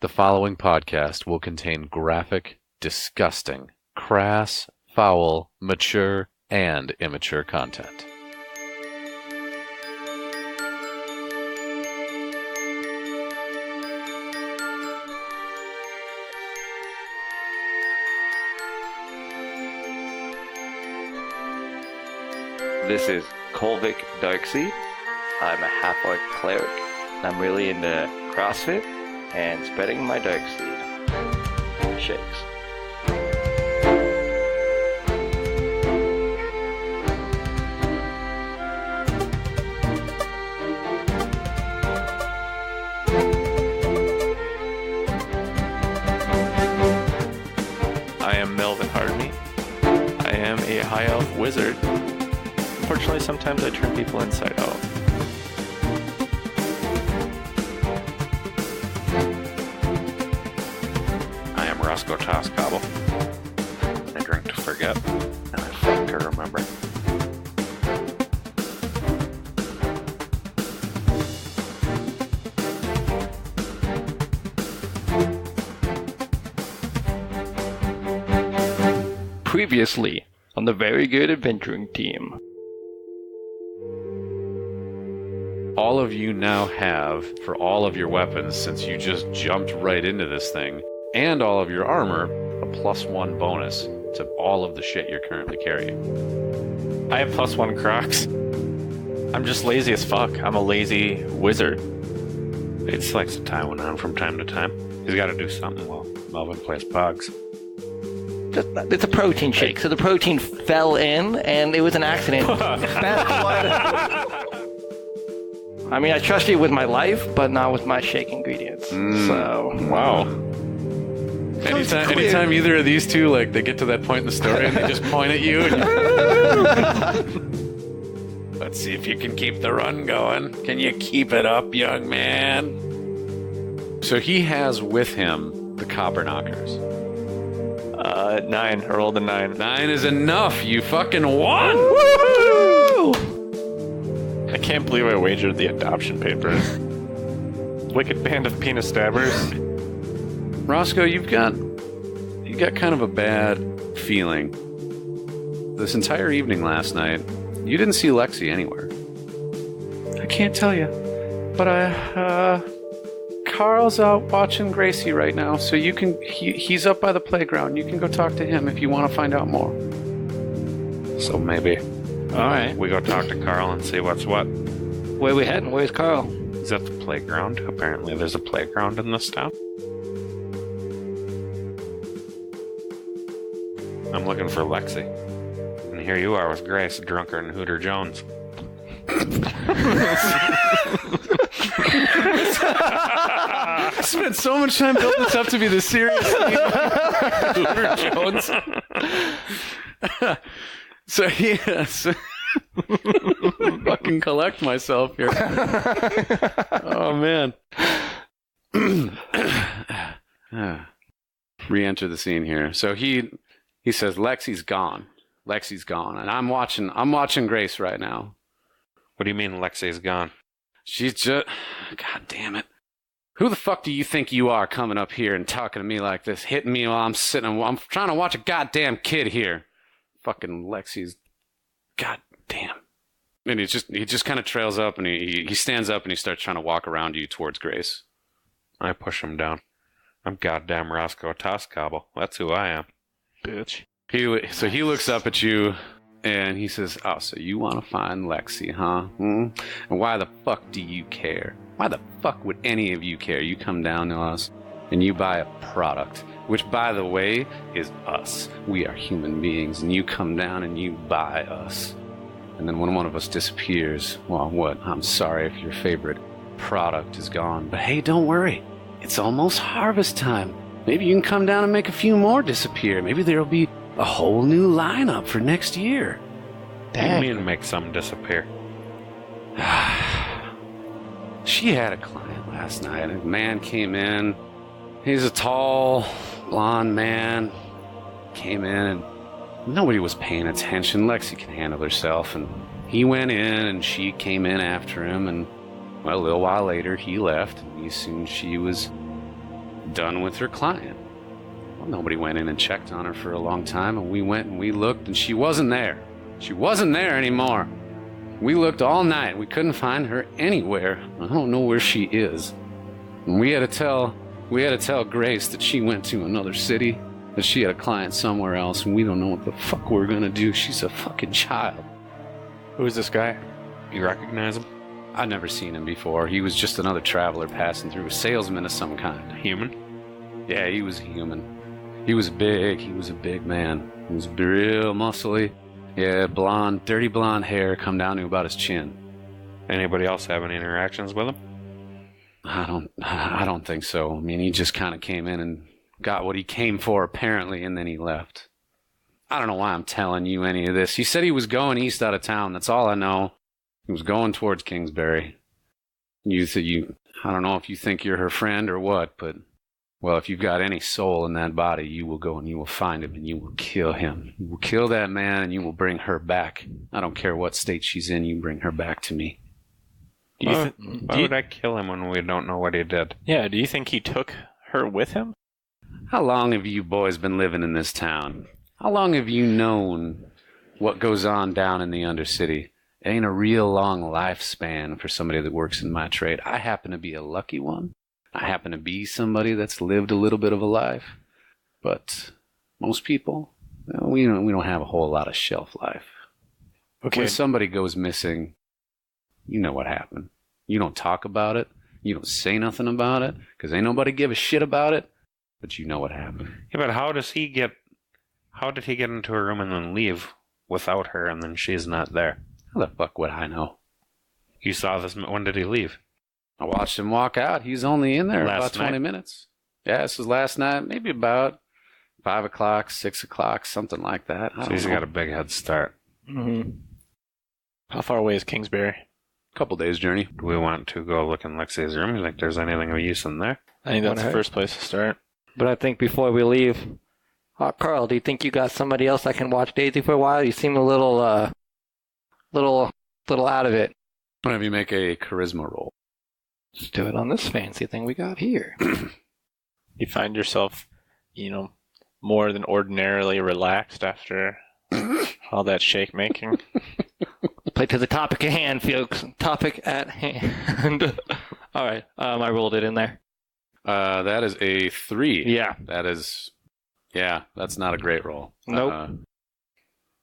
The following podcast will contain graphic, disgusting, crass, foul, mature, and immature content. This is Kolvik Darkseed. I'm a half-orc cleric. I'm really into CrossFit and spreading my Darkseed. Shakes. I am Melvin Hardney. I am a high elf wizard. Unfortunately, sometimes I turn people inside out. I am Roscoe Toscobble. I drink to forget, and I fuck to remember. Previously on the Very Good Adventuring Team. All of you now have, for all of your weapons, since you just jumped right into this thing, and all of your armor, a +1 bonus to all of the shit you're currently carrying. I have +1 Crocs. I'm just lazy as fuck. I'm a lazy wizard. He just likes to tie one on from time to time. He's got to do something while Melvin plays Pogs. It's a protein shake, so the protein fell in, and it was an accident. That's what... I mean, I trust you with my life, but not with my shake ingredients. So Wow. Anytime either of these two, like, they get to that point in the story and they just point at you and let's see if you can keep the run going. Can you keep it up, young man? So he has with him the copper knockers. 9. I rolled a 9. 9 is enough. You fucking won. Woo! I can't believe I wagered the adoption papers. Wicked band of penis stabbers. Roscoe, you got kind of a bad feeling. This entire evening last night, you didn't see Lexi anywhere. I can't tell you, but Carl's out watching Gracie right now, so you can. He's up by the playground. You can go talk to him if you want to find out more. So maybe all right. we go talk to Carl and see what's what. Where we heading? Where's Carl? He's at the playground. Apparently there's a playground in this town. I'm looking for Lexi. And here you are with Grace, Drunken, and Hooter Jones. I spent so much time building this up to be this serious. Hooter Jones. So yes. Fucking collect myself here. Oh man. Re-enter the scene here. So he says Lexi's gone. Lexi's gone, and I'm watching Grace right now. What do you mean Lexi's gone? She's just, God damn it. Who the fuck do you think you are coming up here and talking to me like this, hitting me while I'm trying to watch a goddamn kid here. Fucking Lexi's, goddamn. And he just kind of trails up and he stands up and he starts trying to walk around you towards Grace. I push him down. I'm goddamn Roscoe Toscobble. That's who I am. Bitch. So he looks up at you and he says, "Oh, so you want to find Lexi, huh? And why the fuck do you care? Why the fuck would any of you care? You come down to us and you buy a product, which, by the way, is us. We are human beings, and you come down and you buy us. And then when one of us disappears, well, what? I'm sorry if your favorite product is gone. But hey, don't worry. It's almost harvest time. Maybe you can come down and make a few more disappear. Maybe there'll be a whole new lineup for next year." What do you mean make some disappear? She had a client last night. A man came in. He's a tall, blonde man. Came in and nobody was paying attention. Lexi can handle herself. And he went in and she came in after him. And, well, a little while later, he left. And he assumed she was done with her client. Well, nobody went in and checked on her for a long time, and we went and we looked, and she wasn't there. She wasn't there anymore. We looked all night. We couldn't find her anywhere. I don't know where she is. And we had to tell Grace that she went to another city, that she had a client somewhere else, and we don't know what the fuck we're gonna do. She's a fucking child. Who's this guy? You recognize him? I'd never seen him before. He was just another traveler passing through, a salesman of some kind. Human? Yeah, he was human. He was big. He was a big man. He was real muscly. Yeah, blonde, dirty blonde hair come down to about his chin. Anybody else have any interactions with him? I don't think so. I mean, he just kind of came in and got what he came for, apparently, and then he left. I don't know why I'm telling you any of this. He said he was going east out of town. That's all I know. He was going towards Kingsbury. I don't know if you think you're her friend or what, but, well, if you've got any soul in that body, you will go and you will find him and you will kill him. You will kill that man and you will bring her back. I don't care what state she's in, you bring her back to me. Why would I kill him when we don't know what he did? Yeah, do you think he took her with him? How long have you boys been living in this town? How long have you known what goes on down in the Undercity? It ain't a real long lifespan for somebody that works in my trade. I happen to be a lucky one. I happen to be somebody that's lived a little bit of a life. But most people, we don't have a whole lot of shelf life. Okay. When somebody goes missing, you know what happened. You don't talk about it. You don't say nothing about it because ain't nobody give a shit about it. But you know what happened. Yeah, but how did he get into her room and then leave without her and then she's not there? How the fuck would I know? You saw this, when did he leave? I watched him walk out. He was only in there about Last 20 night? minutes. Yeah, this was last night. Maybe about 5 o'clock, 6 o'clock, something like that. I So don't he's know. got a big head start. Mm-hmm. How far away is Kingsbury? Couple days journey. Do we want to go look in Lexi's room? You think there's anything of use in there? I think that's the Alright. first place to start. But I think before we leave, Carl, do you think you got somebody else that can watch Daisy for a while? You seem a little out of it. Why don't you make a charisma roll? Let's do it on this fancy thing we got here. You find yourself, more than ordinarily relaxed after all that shake making. Play to the topic at hand, folks. Topic at hand. All right, I rolled it in there. That is a 3. Yeah. That's not a great roll. Nope.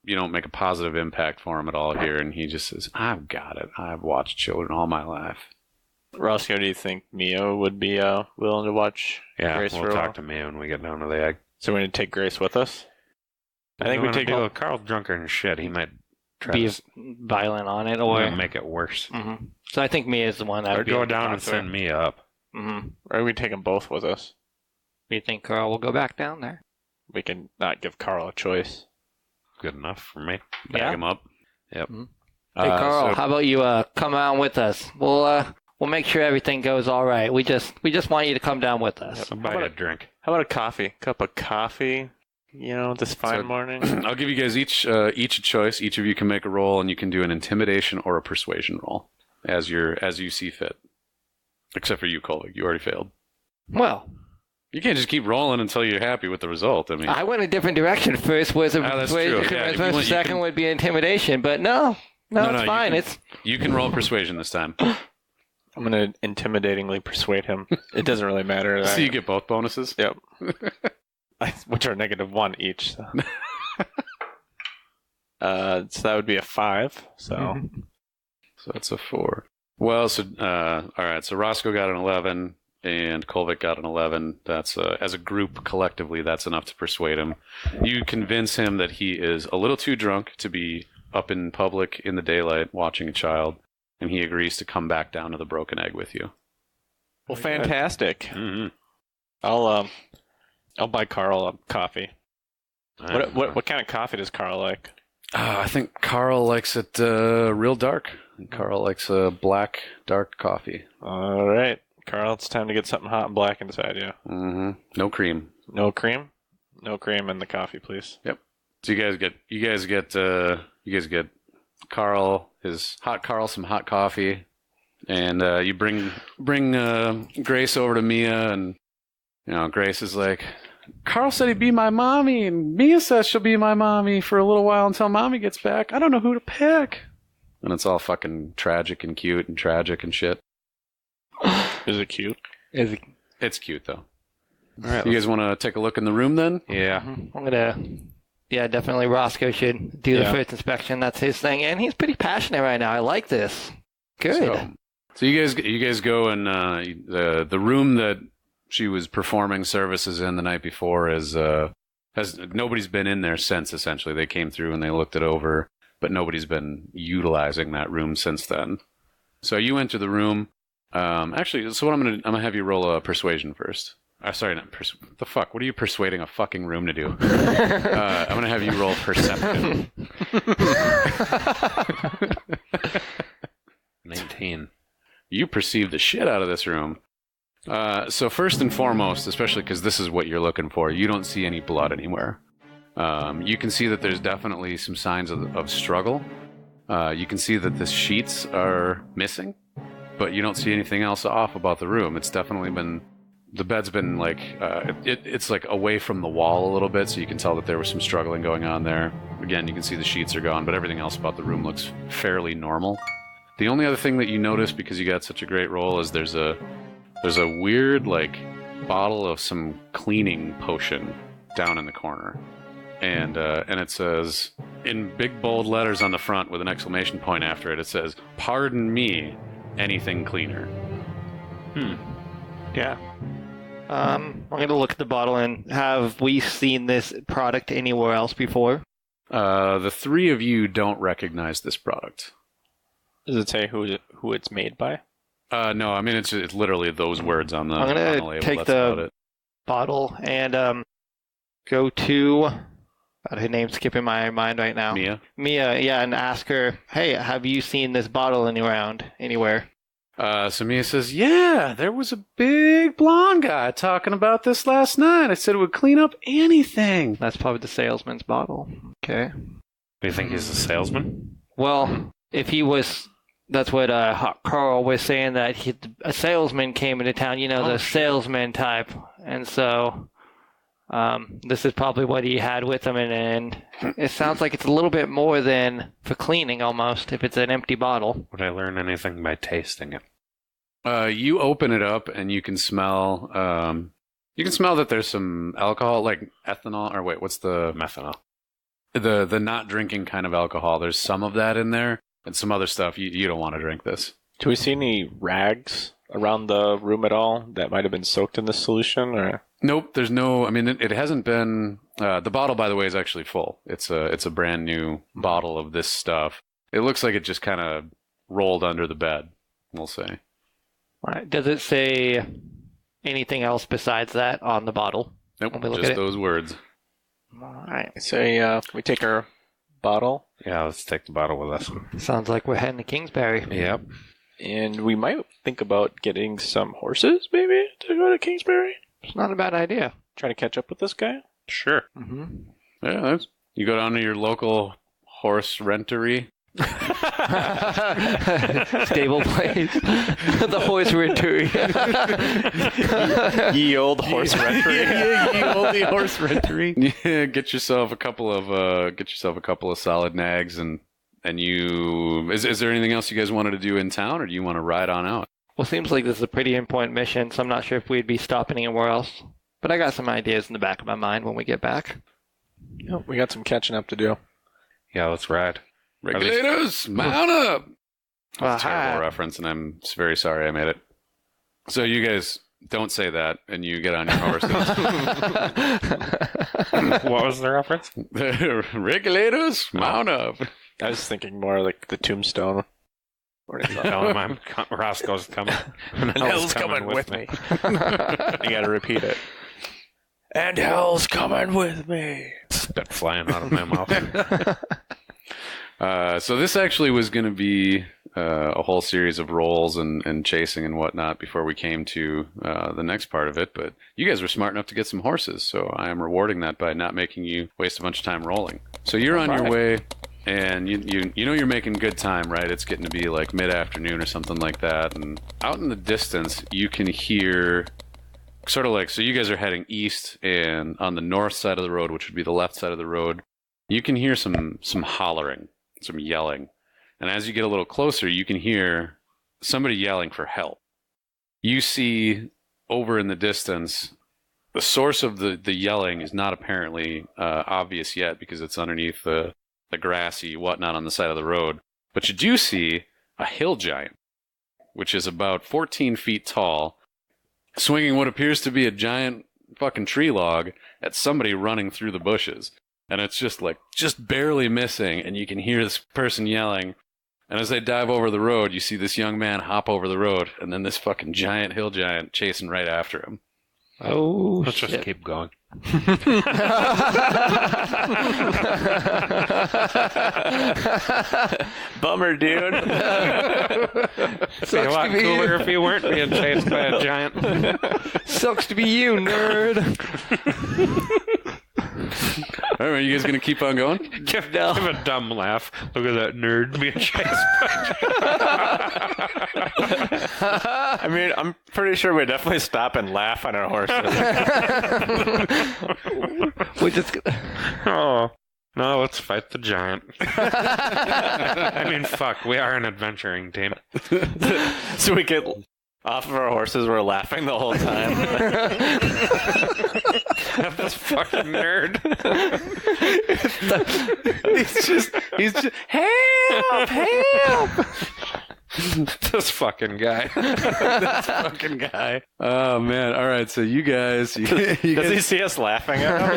You don't make a positive impact for him at all here, and he just says, I've got it. I've watched children all my life. Roscoe, do you think Mio would be willing to watch Yeah, Grace we'll for a talk while? to me when we get down to the egg. So we're going to take Grace with us? I think we take Well, Carl's drunker than shit. He might try Be to violent on it, or make it worse. Mhm. So I think Mia's the one that Or would be go able to down talk and to her. send me up. Mm-hmm. Or we take them both with us. Do you think Carl will go back down there? We can not give Carl a choice. Good enough for me. Bag Yeah. him up. Yep. Hey Carl, how about you come out with us? We'll make sure everything goes all right. We just want you to come down with us. I'll buy you a drink. How about a coffee? Cup of coffee, this fine So- morning? I'll give you guys each a choice. Each of you can make a roll, and you can do an intimidation or a persuasion roll as you see fit. Except for you, Kolvik. You already failed. Well, You can't just keep rolling until you're happy with the result. I mean, I went a different direction. First was a that's persuasion, true. Yeah, if you charisma, want, you second can- would be intimidation. But no, No, it's you fine. can- It's you can roll persuasion this time. I'm going to intimidatingly persuade him. It doesn't really matter. So you get both bonuses. Yep. Which are -1 each. So. So that would be a 5. So So that's a 4. Well, so all right. So Roscoe got an 11, and Kolvik got an 11. That's as a group collectively, that's enough to persuade him. You convince him that he is a little too drunk to be up in public in the daylight watching a child, and he agrees to come back down to the Broken Egg with you. well, fantastic. Mm-hmm. I'll buy Carl a coffee. What kind of coffee does Carl like? I think Carl likes it real dark. And Carl likes a black, dark coffee. All right, Carl, it's time to get something hot and black inside you. Mm-hmm. No cream. No cream? No cream in the coffee, please. So you guys get Carl some hot coffee, and you bring Grace over to Mia, and Grace is like, Carl said he'd be my mommy, and Mia says she'll be my mommy for a little while until mommy gets back. I don't know who to pick. And it's all fucking tragic and cute and tragic and shit. Is it cute? It's cute, though. All right, You guys want to take a look in the room, then? Yeah. I'm gonna. Yeah, definitely. Roscoe should do the first inspection. That's his thing, and he's pretty passionate right now. I like this. Good. So you guys go and the room that she was performing services in the night before has nobody's been in there since. Essentially, they came through and they looked it over, but nobody's been utilizing that room since then. So you enter the room. Actually, so what I'm gonna have you roll a persuasion first. Sorry, not the fuck. What are you persuading a fucking room to do? I'm gonna have you roll perception. 19. You perceive the shit out of this room. So first and foremost, especially because this is what you're looking for, you don't see any blood anywhere. You can see that there's definitely some signs of struggle. You can see that the sheets are missing, but you don't see anything else off about the room. It's definitely been... The bed's been like, it's like away from the wall a little bit, so you can tell that there was some struggling going on there. Again, you can see the sheets are gone, but everything else about the room looks fairly normal. The only other thing that you notice, because you got such a great roll, is there's a weird, like, bottle of some cleaning potion down in the corner. And it says, in big bold letters on the front with an exclamation point after it, it says, "Pardon me, anything cleaner." Yeah. I'm going to look at the bottle and have we seen this product anywhere else before? The three of you don't recognize this product. Does it say who it's made by? No, I mean, it's literally those words on the I'm on the going label. to take That's about the it. bottle and go to... God, her name's skipping my mind right now. Mia? Mia, yeah, and ask her, hey, have you seen this bottle anywhere? So Mia says, yeah, there was a big blonde guy talking about this last night. I said it would clean up anything. That's probably the salesman's bottle. Okay. Do you think he's a salesman? Well, if he was... That's what Carl was saying, that a salesman came into town, the salesman type. And so this is probably what he had with him. And it sounds like it's a little bit more than for cleaning almost, if it's an empty bottle. Would I learn anything by tasting it? You open it up and you can smell that there's some alcohol, like ethanol, or wait, what's the... Methanol. The not drinking kind of alcohol. There's some of that in there. And some other stuff. You don't want to drink this. Do we see any rags around the room at all that might have been soaked in this solution? Or Nope, there's no... I mean, it hasn't been... the bottle, by the way, is actually full. It's a brand new bottle of this stuff. It looks like it just kind of rolled under the bed, we'll say. All right. Does it say anything else besides that on the bottle? Nope, When we look just at it? those words. All right. say we take our bottle, Yeah, let's take the bottle with us. Sounds like we're heading to Kingsbury. Yep. and we might think about getting some horses, maybe, to go to Kingsbury. It's not a bad idea. Trying to catch up with this guy. Sure. Mm-hmm. Yeah, you go down to your local horse rentery. Stable place. The horse rentery. Ye old horse rentery. Ye old horse rentery. Yeah, get yourself a couple of solid nags, and you. Is there anything else you guys wanted to do in town, or do you want to ride on out? Well, seems like this is a pretty important mission, so I'm not sure if we'd be stopping anywhere else. But I got some ideas in the back of my mind when we get back. Yep, we got some catching up to do. Yeah, let's ride. Regulators, mount up. That's a Aha. terrible reference, and I'm very sorry I made it. So you guys don't say that, and you get on your horses. What was the reference? Regulators, mount up. I was thinking more like the tombstone. Tell him Roscoe's coming. And hell's coming with me. You gotta repeat it. And hell's coming with me. Spit flying out of my mouth. So this actually was going to be a whole series of rolls and chasing and whatnot before we came to the next part of it. But you guys were smart enough to get some horses, so I am rewarding that by not making you waste a bunch of time rolling. So you're on your way, and you know you're making good time, right? It's getting to be like mid-afternoon or something like that. And out in the distance, you can hear sort of like, so you guys are heading east, and on the north side of the road, which would be the left side of the road, you can hear some hollering, some yelling. And as you get a little closer, you can hear somebody yelling for help. You see over in the distance, the source of the yelling is not apparently obvious yet because it's underneath the grassy whatnot on the side of the road. But you do see a hill giant, which is about 14 feet tall, swinging what appears to be a giant fucking tree log at somebody running through the bushes. And it's just barely missing, and you can hear this person yelling. And as they dive over the road, you see this young man hop over the road, and then this fucking giant hill giant chasing right after him. Oh, Let's shit. just keep going. Bummer, dude. Be a lot cooler if you weren't being chased by a giant. Sucks to be you, nerd. All right, you guys going to keep on going? Give a dumb laugh. Look at that nerd being chased by I mean, I'm pretty sure we definitely stop and laugh on our horses. We just. Oh. No, let's fight the giant. I mean, fuck, we are an adventuring team. So we get off of our horses, we're laughing the whole time. At this fucking nerd. He's just, help! This fucking guy. This fucking guy. Oh, man. All right, so you guys... Does he see us laughing at him?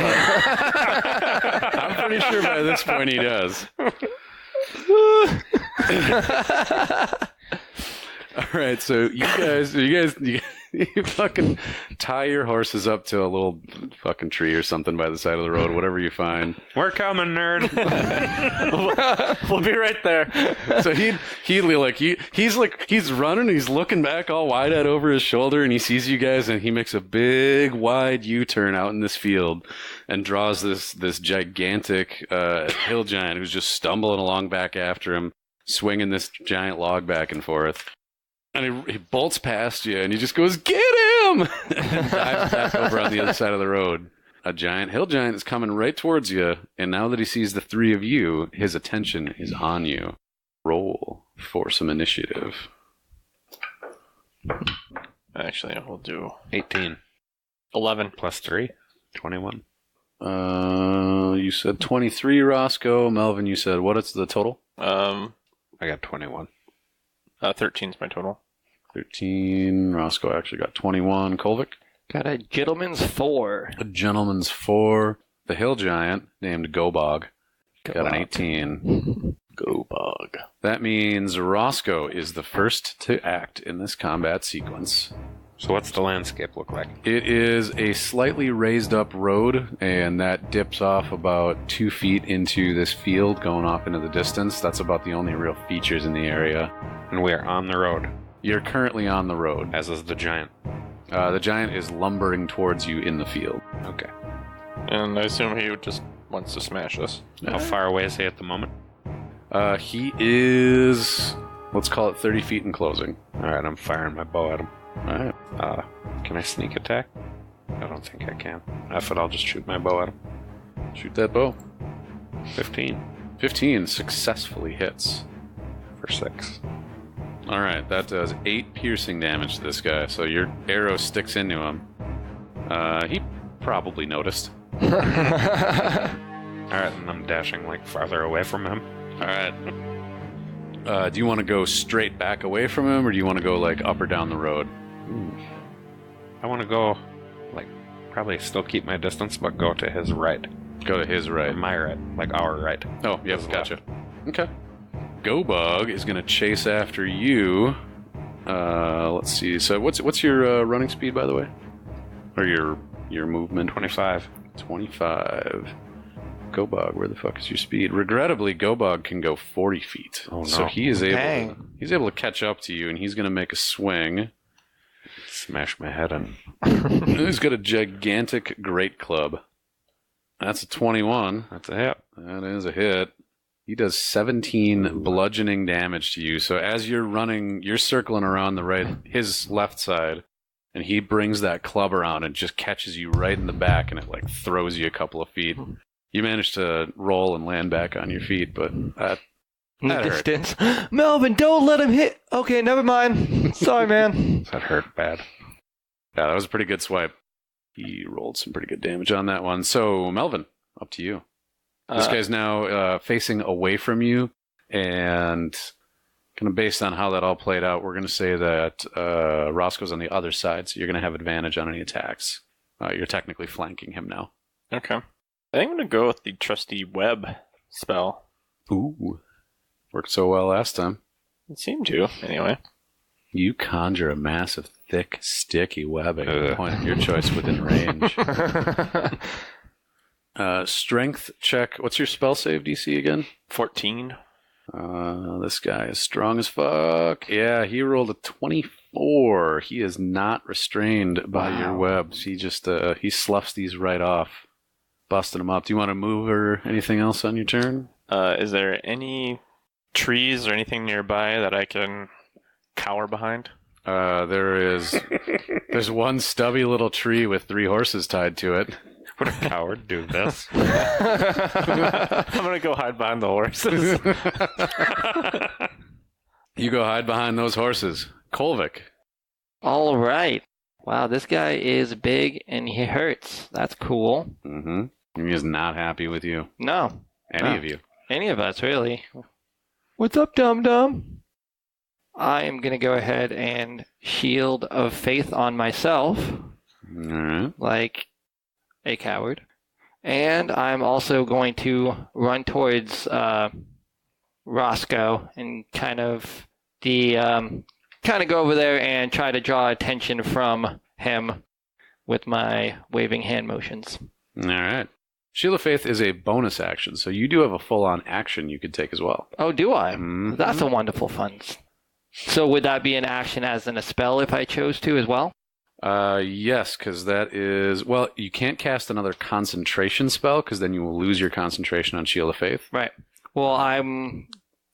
I'm pretty sure by this point he does. All right, so you guys fucking tie your horses up to a little fucking tree or something by the side of the road, whatever you find. We're coming, nerd. We'll be right there. So he's running, he's looking back all wide-eyed over his shoulder, and he sees you guys, and he makes a big wide U-turn out in this field and draws this gigantic hill giant who's just stumbling along back after him, swinging this giant log back and forth. And he bolts past you, and he just goes, "Get him!" and dives back over on the other side of the road. A giant hill giant is coming right towards you, and now that he sees the three of you, his attention is on you. Roll for some initiative. Actually, we'll do 18. 11. Plus 3. 21. You said 23, Roscoe. Melvin, you said what? It's the total? I got 21. 13's my total. 13. Roscoe actually got 21. Kolvik? Got a gentleman's 4. A gentleman's 4. The hill giant, named Gobog, got an 18. Gobog. That means Roscoe is the first to act in this combat sequence. So what's the landscape look like? It is a slightly raised up road, and that dips off about 2 feet into this field going off into the distance. That's about the only real features in the area. And we are on the road, You're currently on the road. as is the giant. The giant is lumbering towards you in the field. Okay. And I assume he just wants to smash us. How far away is he at the moment? He is, let's call it 30 feet in closing. Alright, I'm firing my bow at him. All right. Can I sneak attack? I don't think I can. If it, I'll just shoot my bow at him. Shoot that bow. 15 15 successfully hits. for 6. All right, that does 8 piercing damage to this guy. So your arrow sticks into him. He probably noticed. Alright, and I'm dashing like farther away from him. All right. Do you want to go straight back away from him, or do you want to go like up or down the road? I want to go, like, probably still keep my distance, but go to his right. Go to his right. My right. Like our right. Oh, yep, His gotcha. left. Okay. Gobug is going to chase after you. Let's see. So what's your running speed, by the way? Or your movement? 25. 25. Gobug, where the fuck is your speed? Regrettably, Gobug can go 40 feet. Oh, no. So he is able. Dang. He's able to catch up to you, and he's going to make a swing. Smash my head in. He's got a gigantic great club. That's a 21. That's a hit. That is a hit. He does 17 bludgeoning damage to you. So as you're running, you're circling around his left side, and he brings that club around and just catches you right in the back, and it like throws you a couple of feet. You manage to roll and land back on your feet, but that hurt. Distance. Melvin, don't let him hit. Okay, never mind. Sorry, man. That hurt bad. Yeah, that was a pretty good swipe. He rolled some pretty good damage on that one. So, Melvin, up to you. This guy's now facing away from you, and kind of based on how that all played out, we're going to say that Roscoe's on the other side, so you're going to have advantage on any attacks. You're technically flanking him now. Okay. I think I'm going to go with the trusty web spell. Ooh. Worked so well last time. It seemed to, anyway. You conjure a massive, thick, sticky web at your point of your choice within range. Strength check. What's your spell save DC again? 14. This guy is strong as fuck. Yeah, he rolled a 24. He is not restrained by your webs. He just he sloughs these right off, busting them up. Do you want to move or anything else on your turn? Is there any trees or anything nearby that I can cower behind? There's one stubby little tree with 3 horses tied to it. Would a coward do this? I'm going to go hide behind the horses. You go hide behind those horses. Kolvik. All right. Wow, this guy is big and he hurts. That's cool. Mm-hmm. He is not happy with you. No. Any of you. Any of us, really. What's up, dum-dum? I am going to go ahead and Shield of Faith on myself. All right. Like a coward. And I'm also going to run towards Roscoe and kind of go over there and try to draw attention from him with my waving hand motions. All right. Shield of Faith is a bonus action, so you do have a full-on action you could take as well. Oh, do I? Mm-hmm. That's a wonderful fun. So would that be an action as in a spell if I chose to as well? Yes, because that is... Well, you can't cast another concentration spell, because then you will lose your concentration on Shield of Faith. Right. Well, I'm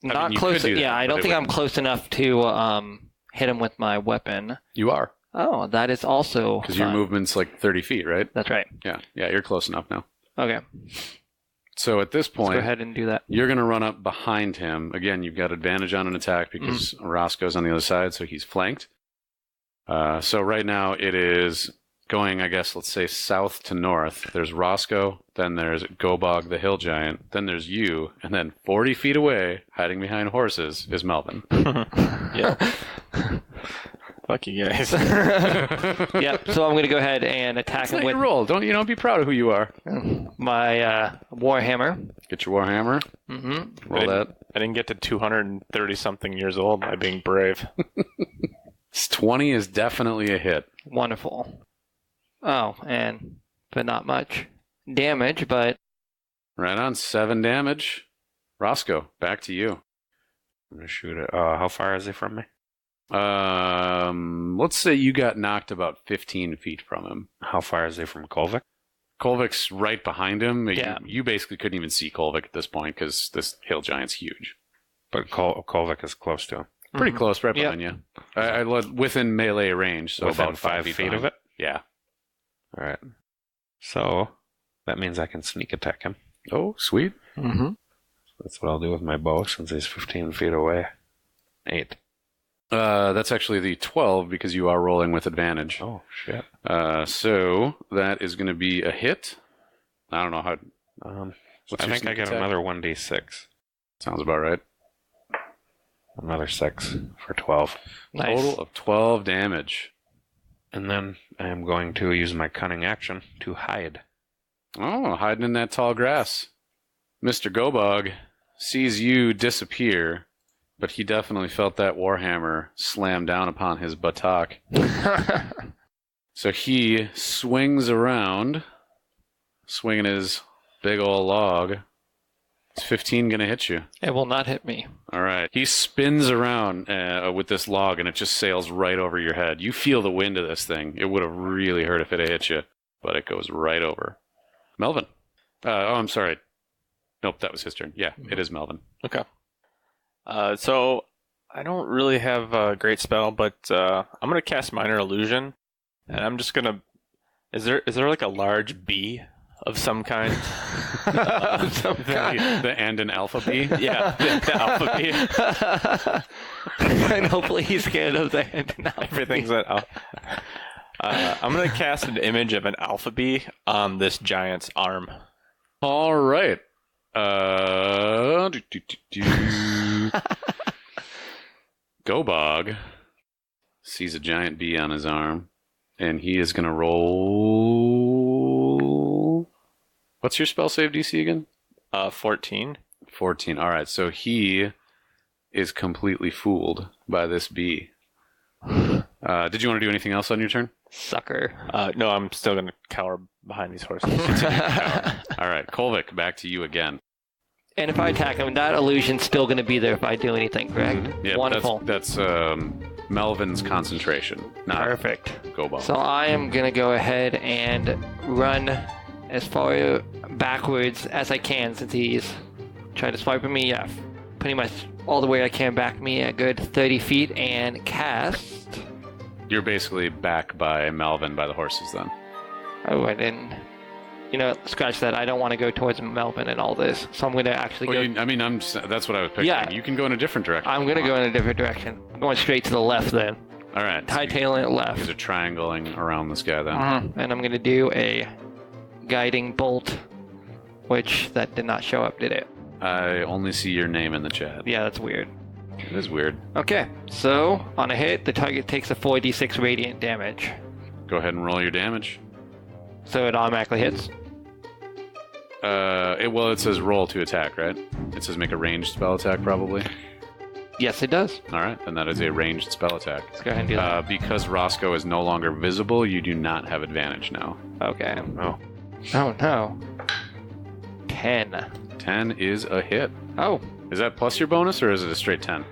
not you close... could do that, I but don't think I'm close enough to hit him with my weapon. You are. Oh, that is also because your movement's like 30 feet, right? That's right. Yeah, you're close enough now. Okay. So at this point, let's go ahead and do that. You're going to run up behind him. Again, you've got advantage on an attack because Roscoe's on the other side, so he's flanked. So right now it is going, I guess, let's say south to north. There's Roscoe, then there's Gobog the Hill Giant, then there's you, and then 40 feet away, hiding behind horses, is Melvin. Yeah. Fuck you guys. Yep, so I'm going to go ahead and attack him with... roll. Don't be proud of who you are. My Warhammer. Get your Warhammer. Mm-hmm. Roll that. I didn't get to 230-something years old by being brave. 20 is definitely a hit. Wonderful. Oh, but not much damage, but... Right on, 7 damage. Roscoe, back to you. I'm going to shoot it. How far is he from me? Let's say you got knocked about 15 feet from him. How far is he from Kolvik? Kolvik's right behind him. Yeah. You basically couldn't even see Kolvik at this point because this hill giant's huge. But Kolvik is close to him. Pretty close, right behind you. I within melee range, so within about 5 feet of it? Yeah. All right. So that means I can sneak attack him. Oh, sweet. Mm-hmm. That's what I'll do with my bow since he's 15 feet away. 8. That's actually the 12 because you are rolling with advantage. Oh, shit. So that is going to be a hit. I don't know how... I think I get another 1d6. Sounds about right. Another 6 for 12. Nice. Total of 12 damage. And then I am going to use my cunning action to hide. Oh, hiding in that tall grass. Mr. Gobog sees you disappear, but he definitely felt that Warhammer slam down upon his buttock. So he swings around, swinging his big old log. Is 15 going to hit you? It will not hit me. All right. He spins around with this log, and it just sails right over your head. You feel the wind of this thing. It would have really hurt if it had hit you, but it goes right over. Melvin. I'm sorry. Nope, that was his turn. Yeah, it is Melvin. Okay. So I don't really have a great spell, but I'm going to cast Minor Illusion And I'm just gonna. Is there like a large bee of some kind? The and an alpha bee? Yeah, the alpha bee. And hopefully he's scared of the hand. Everything's at alpha. I'm gonna cast an image of an alpha bee on this giant's arm. All right. Gobog sees a giant bee on his arm, and he is going to roll. What's your spell save DC again? 14. 14. All right, so he is completely fooled by this bee. Did you want to do anything else on your turn? Sucker. No, I'm still gonna cower behind these horses. All right, Kolvik, back to you again. And if I attack him, that illusion's still going to be there if I do anything, correct? Yeah, Wonderful. That's Melvin's concentration, not Perfect. Gobog. So I am going to go ahead and run as far backwards as I can since he's trying to swipe at me. Yeah, pretty much all the way I can back me a good 30 feet and cast. You're basically back by Melvin by the horses then. Oh, I didn't. You know, scratch that. I don't want to go towards Melvin and all this. So I'm going to actually go. That's what I was picturing. Yeah. You can go in a different direction. I'm going to go in a different direction. I'm going straight to the left then. All right. Hightailing it left. These are triangling around this guy then. And I'm going to do a guiding bolt, which that did not show up, did it? I only see your name in the chat. Yeah, that's weird. It is weird. Okay, so on a hit, the target takes a 4d6 radiant damage. Go ahead and roll your damage. So it automatically hits? It says roll to attack, right? It says make a ranged spell attack, probably. Yes, it does. All right, then that is a ranged spell attack. Let's go ahead and do that. Because Roscoe is no longer visible, you do not have advantage now. Okay. Oh. Oh, no. 10. 10 is a hit. Oh. Is that plus your bonus, or is it a straight 10?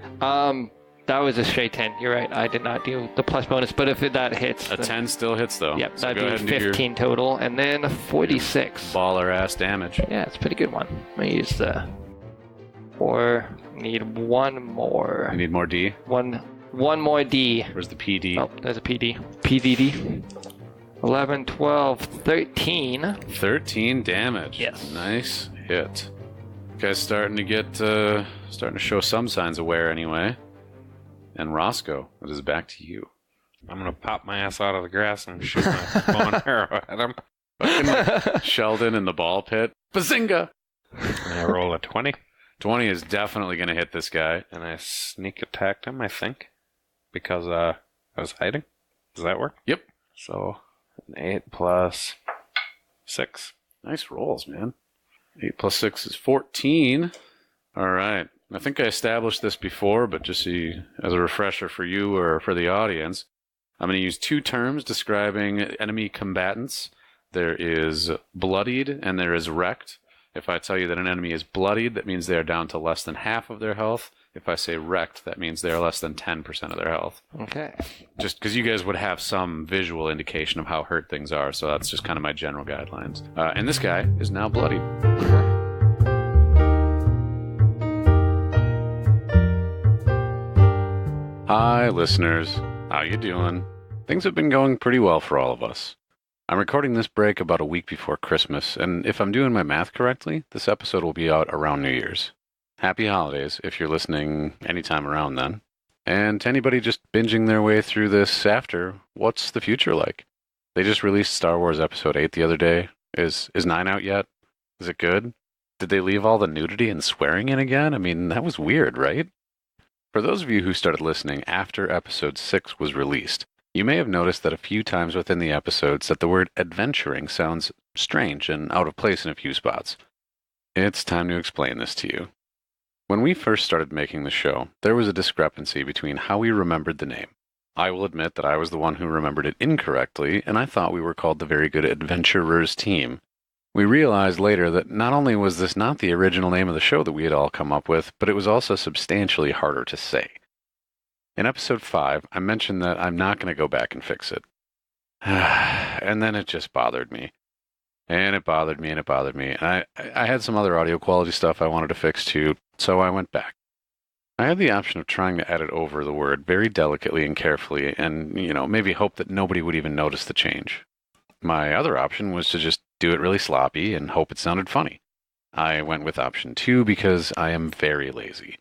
That was a straight 10. You're right. I did not do the plus bonus, but if that hits... A 10 still hits, though. Yep, So that'd be 15 total, and then 46. Baller-ass damage. Yeah, it's a pretty good one. I'm going to use the... Or need one more. You need more D? One more D. Where's the PD? Oh, there's a PD. PDD. 11, 12, 13. 13 damage. Yes. Nice hit. Guy's starting to show some signs of wear anyway. And Roscoe, it is back to you. I'm gonna pop my ass out of the grass and shoot my bow and arrow at him. Fucking Sheldon in the ball pit. Bazinga! And I roll a 20, 20 is definitely going to hit this guy. and I sneak attacked him, I think, because I was hiding. Does that work? Yep. So, an 8 plus 6. Nice rolls, man. 8 plus 6 is 14. All right. I think I established this before, but just as a refresher for you or for the audience, I'm going to use two terms describing enemy combatants. There is bloodied and there is wrecked. If I tell you that an enemy is bloodied, that means they are down to less than half of their health. If I say wrecked, that means they are less than 10% of their health. Okay. Just because you guys would have some visual indication of how hurt things are, so that's just kind of my general guidelines. And this guy is now bloodied. Hi, listeners. How you doing? Things have been going pretty well for all of us. I'm recording this break about a week before Christmas, and if I'm doing my math correctly, this episode will be out around New Year's. Happy holidays if you're listening anytime around then. And to anybody just binging their way through this after, what's the future like? They just released Star Wars Episode 8 the other day. Is 9 out yet? Is it good? Did they leave all the nudity and swearing in again? I mean, that was weird, right? For those of you who started listening after Episode 6 was released, you may have noticed that a few times within the episodes that the word adventuring sounds strange and out of place in a few spots. It's time to explain this to you. When we first started making the show, there was a discrepancy between how we remembered the name. I will admit that I was the one who remembered it incorrectly, and I thought we were called the Very Good Adventurers Team. We realized later that not only was this not the original name of the show that we had all come up with, but it was also substantially harder to say. In episode 5, I mentioned that I'm not going to go back and fix it. And then it just bothered me. And it bothered me, and it bothered me. And I had some other audio quality stuff I wanted to fix too, so I went back. I had the option of trying to edit over the word very delicately and carefully and, maybe hope that nobody would even notice the change. My other option was to just do it really sloppy and hope it sounded funny. I went with option 2 because I am very lazy.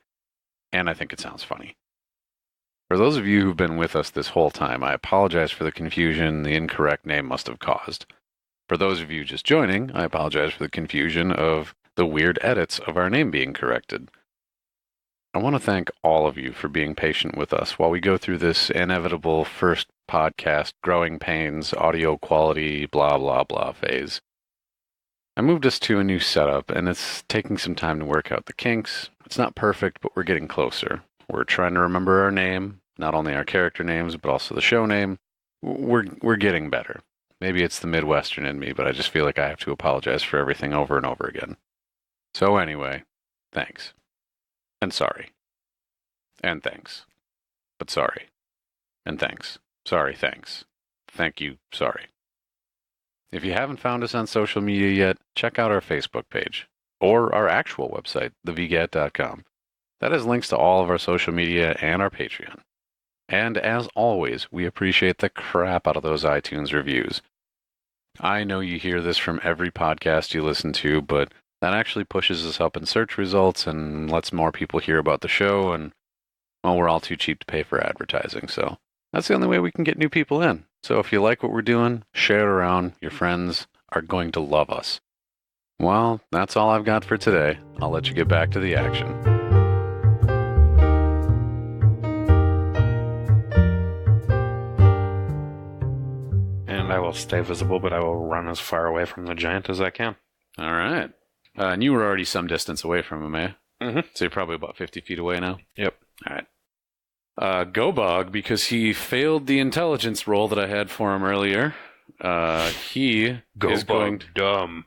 And I think it sounds funny. For those of you who've been with us this whole time, I apologize for the confusion the incorrect name must have caused. For those of you just joining, I apologize for the confusion of the weird edits of our name being corrected. I want to thank all of you for being patient with us while we go through this inevitable first podcast growing pains, audio quality, blah, blah, blah phase. I moved us to a new setup, and it's taking some time to work out the kinks. It's not perfect, but we're getting closer. We're trying to remember our name, not only our character names, but also the show name. We're getting better. Maybe it's the Midwestern in me, but I just feel like I have to apologize for everything over and over again. So anyway, thanks. And sorry. And thanks. But sorry. And thanks. Sorry, thanks. Thank you, sorry. If you haven't found us on social media yet, check out our Facebook page, or our actual website, thevgat.com. That has links to all of our social media and our Patreon. And as always, we appreciate the crap out of those iTunes reviews. I know you hear this from every podcast you listen to, but that actually pushes us up in search results and lets more people hear about the show, and, well, we're all too cheap to pay for advertising, so that's the only way we can get new people in. So if you like what we're doing, share it around. Your friends are going to love us. Well, that's all I've got for today. I'll let you get back to the action. And I will stay visible, but I will run as far away from the giant as I can. All right. And you were already some distance away from him, eh? Mm-hmm. So you're probably about 50 feet away now? Yep. All right. Gobog, because he failed the intelligence roll that I had for him earlier, he is going to... dumb.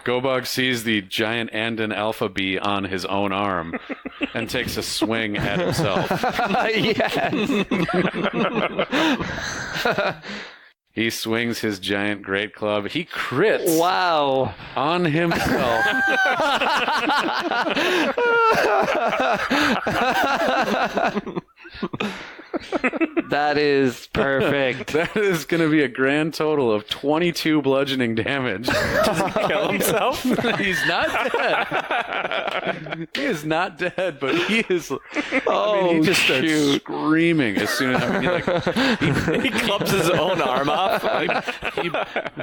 Gobog sees the giant Andon alpha bee on his own arm and takes a swing at himself. Yes! He swings his giant great club. He crits Wow. on himself. That is perfect. That is going to be a grand total of 22 bludgeoning damage. Kill himself? He's not dead. He is not dead, but he is. Oh, he just starts shoot. screaming as soon as He clubs his own arm off.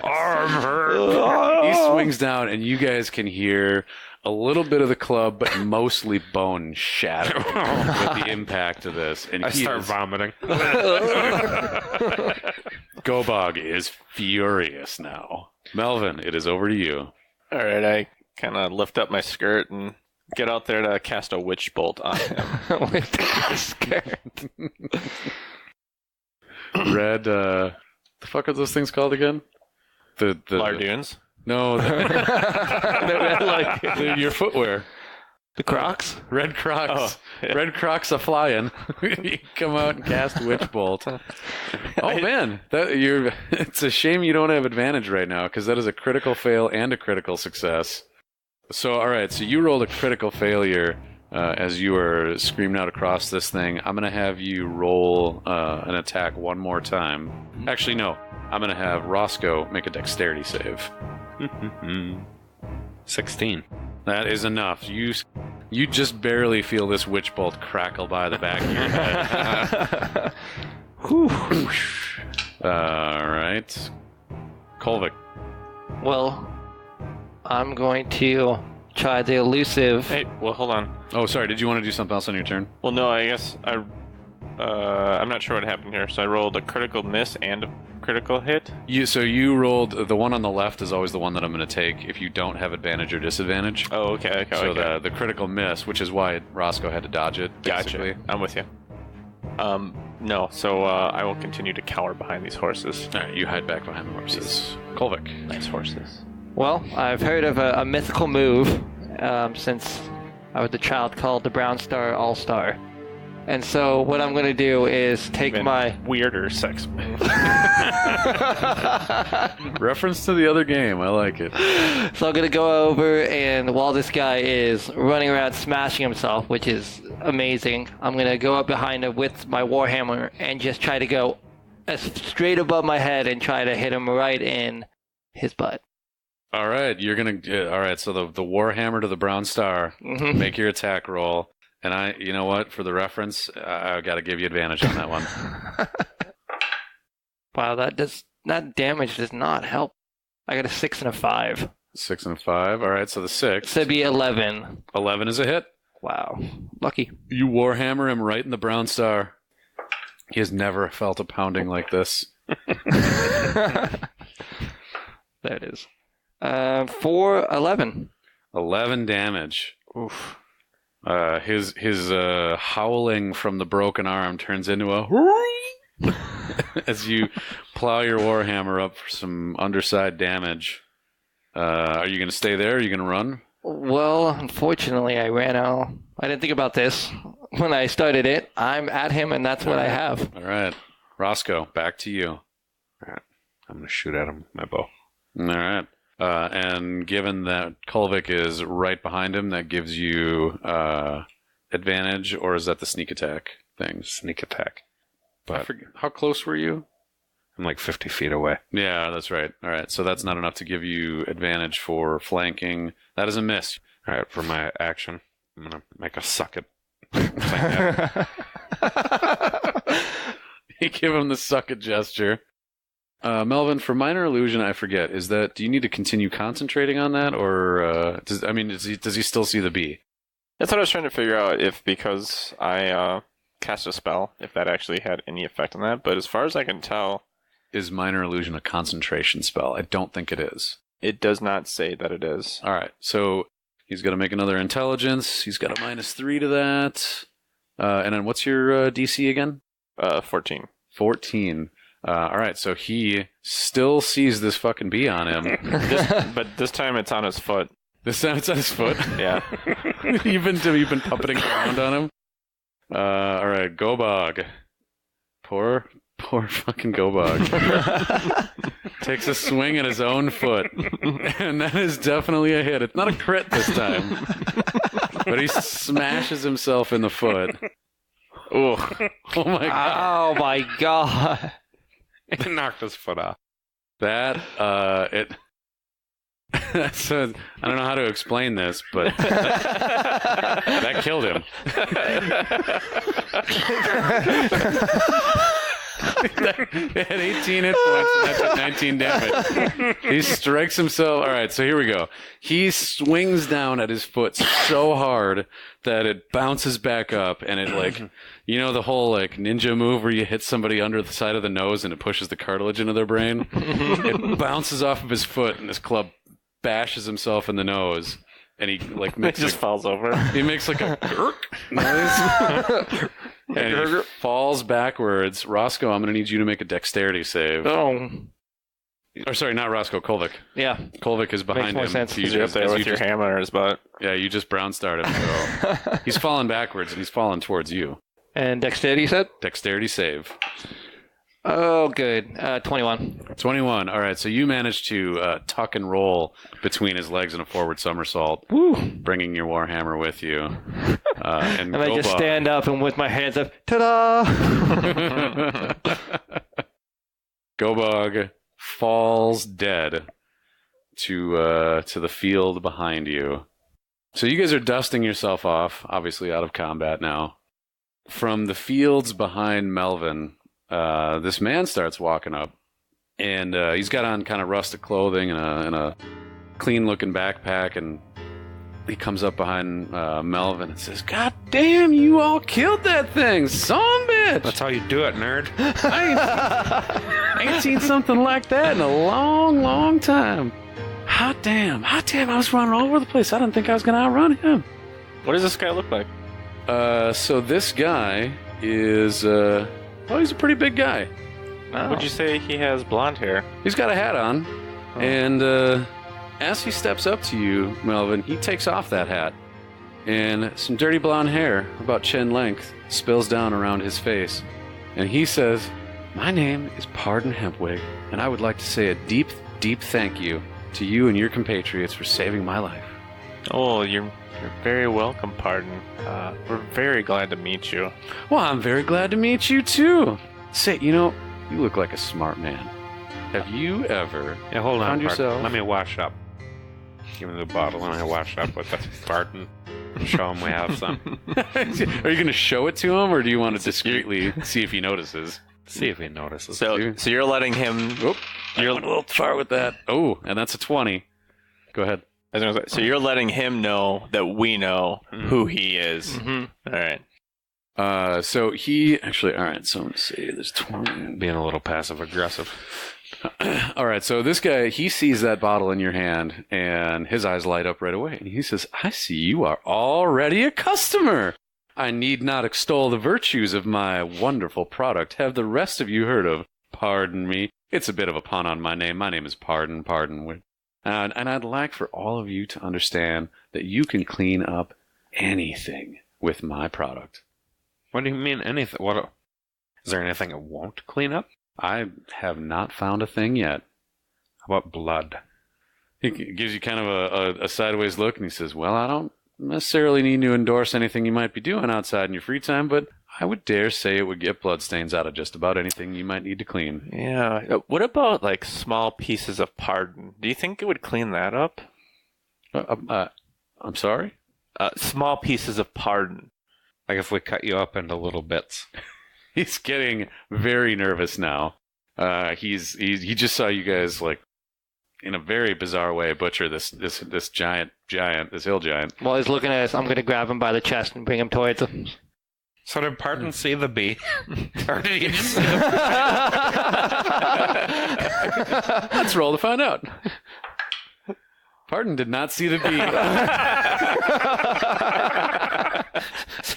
arm hurt. He swings down, and you guys can hear a little bit of the club, but mostly bone shatter with the impact of this. And I he start is- vomiting. Gobog is furious now. Melvin, it is over to you. All right, I kind of lift up my skirt and get out there to cast a witch bolt on him. With the skirt. Red, the fuck are those things called again? The Lardoons. No, your footwear. The Crocs? Red Crocs. Oh, yeah. Red Crocs a flying. You come out and cast Witch Bolt. Oh man, it's a shame you don't have advantage right now, because that is a critical fail and a critical success. So all right, so you rolled a critical failure as you were screaming out across this thing. I'm gonna have you roll an attack one more time. Actually, no. I'm gonna have Roscoe make a dexterity save. 16. That is enough. You just barely feel this witch bolt crackle by the back of your head. All right. Kolvik. Well, I'm going to try the elusive. Hey, well, hold on. Oh, sorry. Did you want to do something else on your turn? Well, no, I guess I'm not sure what happened here. So I rolled a critical miss and a critical hit. So you rolled the one on the left is always the one that I'm going to take if you don't have advantage or disadvantage. Oh, okay. So okay. the critical miss, which is why Roscoe had to dodge it. Basically. Gotcha. I'm with you. No, so I will continue to cower behind these horses. All right, you hide back behind the horses. Kolvik. Nice horses. Well, I've heard of a mythical move since I was a child called the Brown Star All-Star. And so what I'm going to do is take Even my... weirder sex move. Reference to the other game. I like it. So I'm going to go over, and while this guy is running around smashing himself, which is amazing, I'm going to go up behind him with my Warhammer and just try to go straight above my head and try to hit him right in his butt. All right, you're going to... All right, so the Warhammer to the Brown Star. Mm-hmm. Make your attack roll. And you know what? For the reference, I've got to give you advantage on that one. Wow, that damage does not help. I got a 6 and a 5. 6 and a 5. All right, so the 6. So it'd be 11. 11 is a hit. Wow. Lucky. You Warhammer him right in the Brown Star. He has never felt a pounding like this. There it is. 4, 11. 11 damage. Oof. His howling from the broken arm turns into a as you plow your Warhammer up for some underside damage. Are you going to stay there? Are you going to run? Well, unfortunately, I ran out. I didn't think about this when I started it. I'm at him, and that's what I have. All right. Roscoe, back to you. All right. I'm going to shoot at him with my bow. All right. And given that Kolvik is right behind him, that gives you advantage, or is that the sneak attack thing? Sneak attack. But how close were you? I'm like 50 feet away. Yeah, that's right. All right, so that's not enough to give you advantage for flanking. That is a miss. All right, for my action, I'm going to make a suck it. You give him the suck it gesture. Melvin, for minor illusion, I forget. Do you need to continue concentrating on that, or does he still see the bee? That's what I was trying to figure out, if because I cast a spell, if that actually had any effect on that. But as far as I can tell, is minor illusion a concentration spell? I don't think it is. It does not say that it is. All right, so he's going to make another intelligence. He's got a -3 to that. And then what's your DC again? 14. 14. All right, so he still sees this fucking bee on him. But this time it's on his foot. This time it's on his foot? Yeah. You've been puppeting around on him? All right, Gobog. Poor fucking Gobog. Takes a swing at his own foot. And that is definitely a hit. It's not a crit this time. But he smashes himself in the foot. Ooh. Oh my god. Oh my god. It knocked his foot off. That, so, I don't know how to explain this, but that killed him. It had 18 hit points and that took 19 damage. He strikes himself. All right, so here we go. He swings down at his foot so hard that it bounces back up, and it the whole ninja move where you hit somebody under the side of the nose and it pushes the cartilage into their brain. It bounces off of his foot, and his club bashes himself in the nose. And he falls over. He makes a gurk noise. And he falls backwards. Roscoe, I'm going to need you to make a dexterity save. Oh. Or sorry, not Roscoe, Kolvik. Yeah. Kolvik is behind Makes him. more sense. So You're up there with your hammer in his butt. Yeah, you just brown starred him. So he's falling backwards, and he's falling towards you. And dexterity, you said? Dexterity save. Oh, good. 21. 21. All right, so you managed to tuck and roll between his legs in a forward somersault, bringing your Warhammer with you. And I just stand up and with my hands up, ta-da! Gobog falls dead to the field behind you. So you guys are dusting yourself off, obviously out of combat now. From the fields behind Melvin, this man starts walking up, and he's got on kind of rustic clothing and a clean-looking backpack, and he comes up behind Melvin and says, "God damn, you all killed that thing, son of a bitch! That's how you do it, nerd. I ain't seen something like that in a long, long time. Hot damn, I was running all over the place. I didn't think I was going to outrun him." What does this guy look like? So this guy is, he's a pretty big guy. Oh. Would you say he has blonde hair? He's got a hat on, and as he steps up to you, Melvin, he takes off that hat, and some dirty blonde hair, about chin length, spills down around his face, and he says, My name is Pardon Hempwig, and I would like to say a deep, deep thank you to you and your compatriots for saving my life. Oh, you're very welcome, Pardon. We're very glad to meet you. Well, I'm very glad to meet you, too. Say, you look like a smart man. Have you ever hold on, found yourself... Let me wash up. Give me the bottle and I wash up with the Pardon. Show him we have some. Are you going to show it to him, or do you want to discreetly see if he notices? See if he notices. So you're letting him... You're a little far with that. Oh, and that's a 20. Go ahead. So you're letting him know that we know who he is. Mm-hmm. All right. So he... Actually, all right, so let's see. There's 20. Being a little passive-aggressive. All right, so this guy, he sees that bottle in your hand, and his eyes light up right away. And he says, I see you are already a customer. I need not extol the virtues of my wonderful product. Have the rest of you heard of Pardon Me? It's a bit of a pun on my name. My name is Pardon. And I'd like for all of you to understand that you can clean up anything with my product. What do you mean anything? Is there anything it won't clean up? I have not found a thing yet. How about blood? He gives you kind of a sideways look, and he says, well, I don't necessarily need to endorse anything you might be doing outside in your free time, but I would dare say it would get bloodstains out of just about anything you might need to clean. Yeah. What about, like, small pieces of Pardon? Do you think it would clean that up? I'm sorry? Small pieces of Pardon. Like if we cut you up into little bits. He's getting very nervous now. He just saw you guys, like, in a very bizarre way, butcher this hill giant. While he's looking at us, I'm going to grab him by the chest and bring him towards him. So did Pardon see the bee? Or did he just see the Let's roll to find out. Pardon did not see the bee.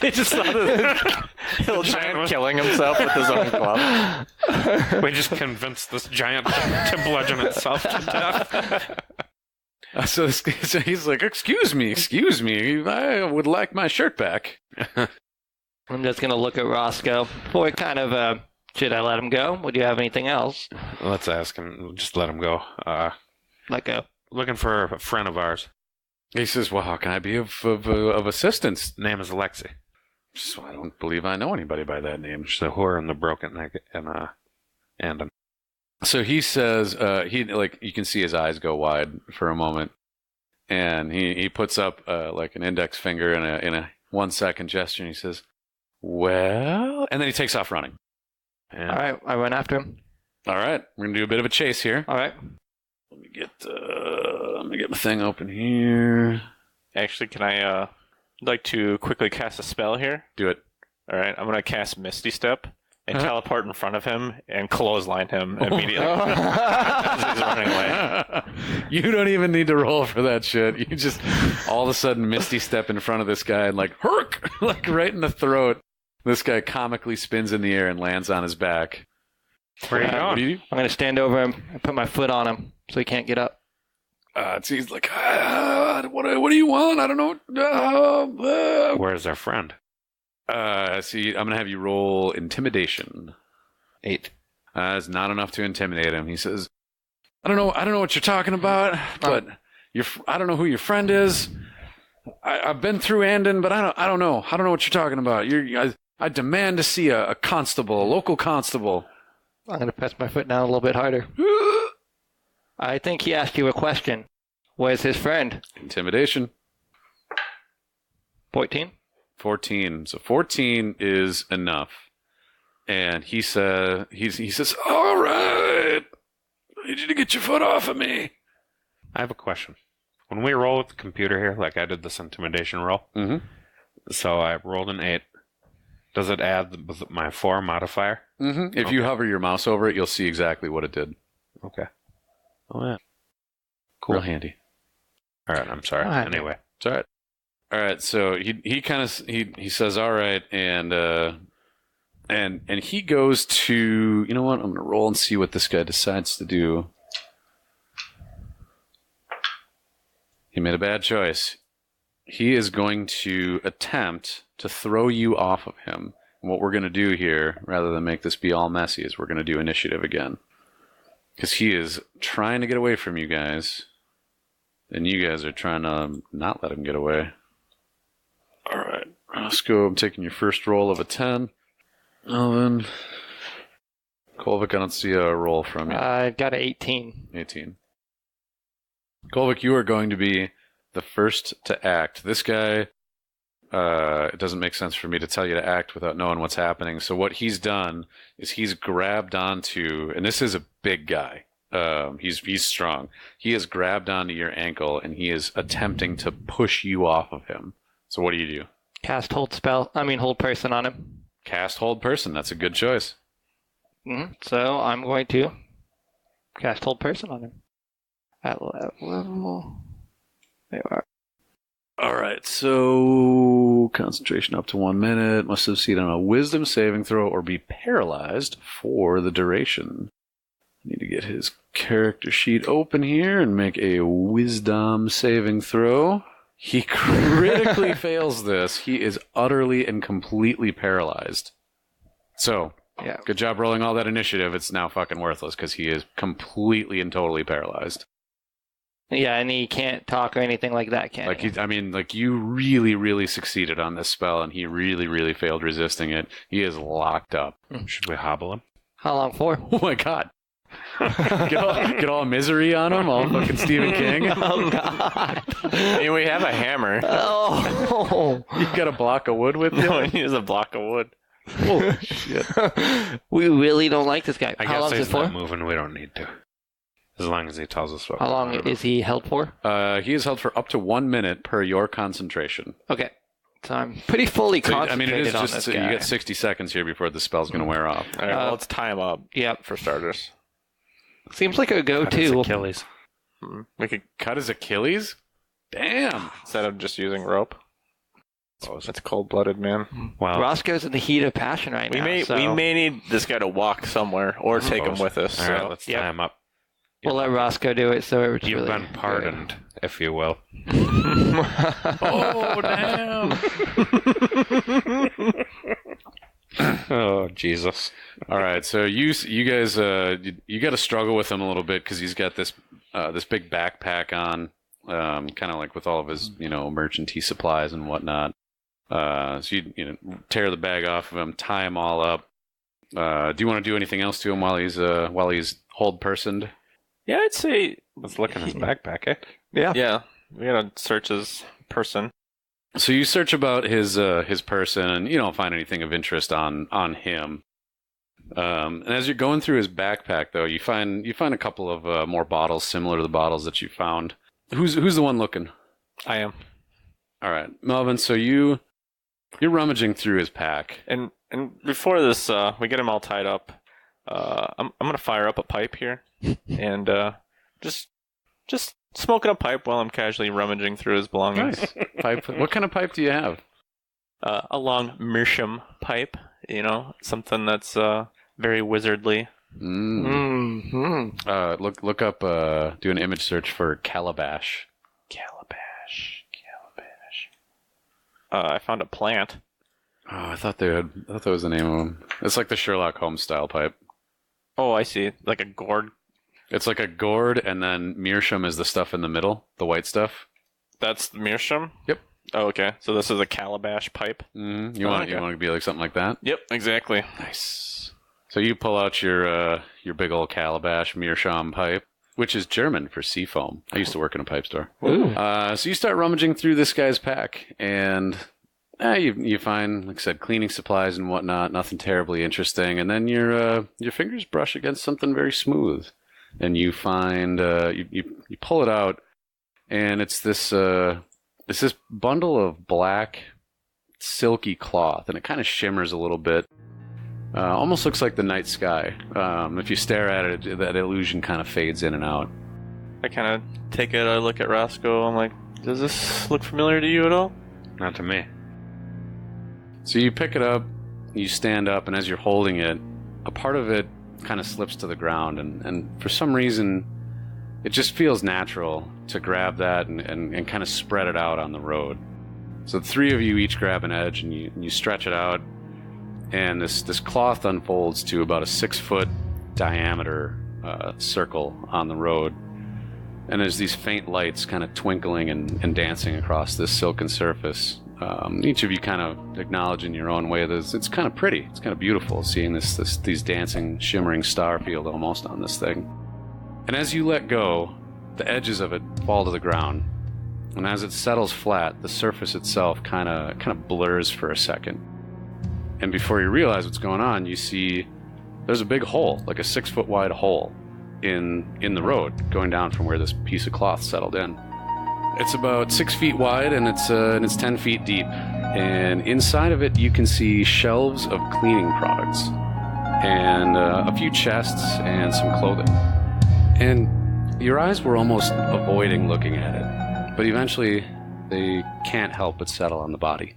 He just saw the hill giant killing himself with his own club. We just convinced this giant to bludgeon itself to death. So he's like, excuse me, I would like my shirt back. I'm just going to look at Roscoe. Boy, kind of, should I let him go? Would you have anything else? Let's ask him. Just let him go. Let go. Looking for a friend of ours. He says, well, how can I be of assistance? Name is Alexi. So I don't believe I know anybody by that name. She's the whore and the broken neck and So he says, you can see his eyes go wide for a moment, and he puts up like an index finger in a 1 second gesture, and he says, well, and then he takes off running. And, all right, I run after him. All right, we're gonna do a bit of a chase here. All right. Let me get my thing open here. Actually, can I like to quickly cast a spell here? Do it. All right, I'm going to cast Misty Step and teleport in front of him and clothesline him immediately as he's running away. You don't even need to roll for that shit. You just all of a sudden Misty Step in front of this guy and like herk, like right in the throat. This guy comically spins in the air and lands on his back. Where are you going? What do you do? I'm going to stand over him and put my foot on him so he can't get up. He's like, what do you want? I don't know. Where's our friend? See, I'm going to have you roll intimidation. 8. It's not enough to intimidate him. He says, I don't know what you're talking about, but I don't know who your friend is. I've been through Andon, but I don't know. I don't know what you're talking about. I demand to see a constable, a local constable. I'm going to press my foot down a little bit harder. I think he asked you a question. Where's his friend? Intimidation. 14. 14. So 14 is enough. And he says, all right. I need you to get your foot off of me. I have a question. When we roll with the computer here, like I did this intimidation roll, so I rolled an 8. Does it add my 4 modifier? Mm-hmm. If you hover your mouse over it, you'll see exactly what it did. Okay. Oh, yeah. Cool. Real handy. All right, I'm sorry. Anyway. It's all right. All right, so he kind of he says, all right, and he goes to, you know what, I'm going to roll and see what this guy decides to do. He made a bad choice. He is going to attempt to throw you off of him what we're going to do here, rather than make this be all messy, is we're going to do initiative again. Because he is trying to get away from you guys, and you guys are trying to not let him get away. All right, let's go. I'm taking your first roll of a 10. Then Kolvik, I don't see a roll from you. I've got an 18. 18. Kolvik, you are going to be the first to act. This guy, it doesn't make sense for me to tell you to act without knowing what's happening. So what he's done is he's grabbed onto, and this is a big guy. He's strong. He has grabbed onto your ankle, and he is attempting to push you off of him. So what do you do? Cast hold person on him. Cast hold person. That's a good choice. So I'm going to cast hold person on him. At level. There you are. All right, so concentration up to 1 minute. Must succeed on a wisdom saving throw or be paralyzed for the duration. Need to get his character sheet open here and make a wisdom saving throw. He critically fails this. He is utterly and completely paralyzed. So, yeah, good job rolling all that initiative. It's now fucking worthless because he is completely and totally paralyzed. Yeah, and he can't talk or anything like that, can he? You really, really succeeded on this spell, and he really, really failed resisting it. He is locked up. Should we hobble him? How long for? Oh my god. Get all misery on him, all fucking Stephen King. Oh god. I mean, we have a hammer. Oh. You got a block of wood with you? No, he has a block of wood. Holy shit. We really don't like this guy. I How guess long is he's it for? not moving. We don't need to. As long as he tells us what. How long is he held for? He is held for up to 1 minute per your concentration. Okay. So I'm pretty fully concentrated it is on just this you guy. get 60 seconds here before the spell's going to wear off. All right, well, let's tie him up. Yep. For starters. Seems like a Cut his go-to. Achilles. We could, Cut his Achilles? Damn. instead of just using rope. That's cold-blooded, man. Well, Roscoe's in the heat of passion right We now. may need this guy to walk somewhere or take him with us. all So. right, let's tie him up. We'll let Roscoe do it, so it's You've really been pardoned, if you will. Oh, damn. Oh, Jesus. All right, so you guys you got to struggle with him a little bit because he's got this big backpack on, kind of like with all of his emergency supplies and whatnot. So you tear the bag off of him, tie him all up. Do you want to do anything else to him while he's hold personed? Yeah, I'd say... Let's look in his backpack, eh? Yeah, we gotta search his person. So you search about his person, and you don't find anything of interest on him. And as you're going through his backpack, though, you find a couple of more bottles similar to the bottles that you found. Who's the one looking? I am. All right, Melvin. So you're rummaging through his pack, And before this, we get him all tied up. I'm gonna fire up a pipe here, and just smoking a pipe while I'm casually rummaging through his belongings. Nice. Pipe. What kind of pipe do you have? A long meerschaum pipe, something that's very wizardly. Mm-hmm. Look up. Do an image search for calabash. Calabash. I found a plant. Oh, I thought that was the name of them. It's like the Sherlock Holmes style pipe. Oh, I see. Like a gourd. It's like a gourd, and then meerschaum is the stuff in the middle, the white stuff. That's the meerschaum? Yep. Oh, okay. So this is a calabash pipe? Mm-hmm. You want to be like something like that? Yep, exactly. Nice. So you pull out your big old calabash meerschaum pipe, which is German for sea foam. I used to work in a pipe store. So you start rummaging through this guy's pack, and you find, like I said, cleaning supplies and whatnot. Nothing terribly interesting, and then your fingers brush against something very smooth, and you find you pull it out, and it's this bundle of black silky cloth, and it kind of shimmers a little bit. Almost looks like the night sky. If you stare at it, that illusion kind of fades in and out. I kind of take it, I look at Roscoe, I'm like, does this look familiar to you at all? Not to me. So you pick it up, you stand up, and as you're holding it, a part of it kind of slips to the ground, and for some reason, it just feels natural to grab that and kind of spread it out on the road. So the three of you each grab an edge, and you stretch it out, and this cloth unfolds to about a 6-foot diameter circle on the road. And there's these faint lights kind of twinkling and dancing across this silken surface. Each of you kind of acknowledge in your own way that it's kind of pretty. It's kind of beautiful seeing these dancing, shimmering star field almost on this thing. And as you let go, the edges of it fall to the ground. And as it settles flat, the surface itself kind of blurs for a second. And before you realize what's going on, you see there's a big hole, like a 6-foot wide hole in the road going down from where this piece of cloth settled in. It's about 6 feet wide and it's 10 feet deep. And inside of it, you can see shelves of cleaning products and a few chests and some clothing. And your eyes were almost avoiding looking at it, but eventually they can't help but settle on the body.